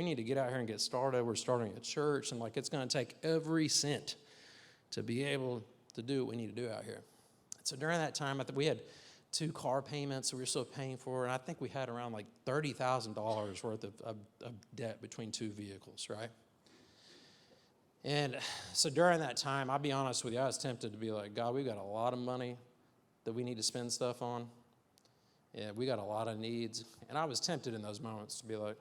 we need to get out here and get started. We're starting a church, and like it's going to take every cent to be able to do what we need to do out here. So during that time, I think we had 2 car payments that we were still paying for, and I think we had around like $30,000 worth of debt between 2 vehicles, right? And so during that time, I'll be honest with you, I was tempted to be like, God, we've got a lot of money that we need to spend stuff on. Yeah, we got a lot of needs. And I was tempted in those moments to be like,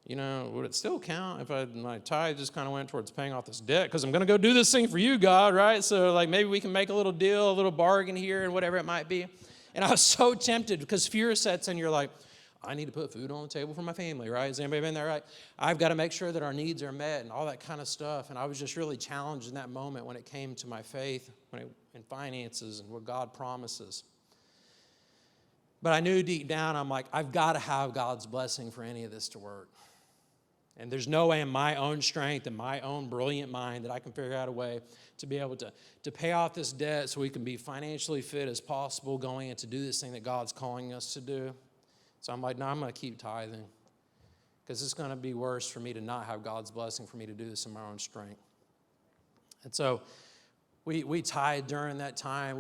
you know, would it still count if my tithe just kind of went towards paying off this debt? Because I'm going to go do this thing for you, God, right? So like maybe we can make a little deal, a little bargain here and whatever it might be. And I was so tempted because fear sets in. You're like, I need to put food on the table for my family, right? Has anybody been there, right? I've got to make sure that our needs are met and all that kind of stuff. And I was just really challenged in that moment when it came to my faith and finances and what God promises. But I knew deep down, I'm like, I've got to have God's blessing for any of this to work. And there's no way in my own strength and my own brilliant mind that I can figure out a way to be able to pay off this debt so we can be financially fit as possible going in to do this thing that God's calling us to do. So I'm like, no, I'm going to keep tithing because it's going to be worse for me to not have God's blessing for me to do this in my own strength. And so we tithed during that time.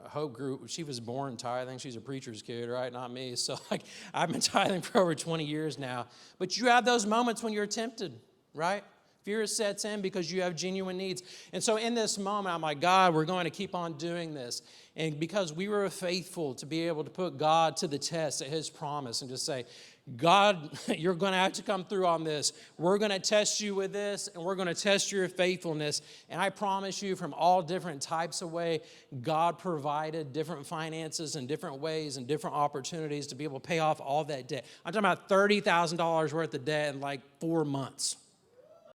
Hope Group, she was born tithing. She's a preacher's kid, right? Not me. So like I've been tithing for over 20 years now. But you have those moments when you're tempted, right? Fear sets in because you have genuine needs. And so in this moment, I'm like, God, we're going to keep on doing this. And because we were faithful to be able to put God to the test at His promise and just say, God, you're going to have to come through on this. We're going to test you with this, and we're going to test your faithfulness. And I promise you from all different types of way, God provided different finances and different ways and different opportunities to be able to pay off all that debt. I'm talking about $30,000 worth of debt in like 4 months.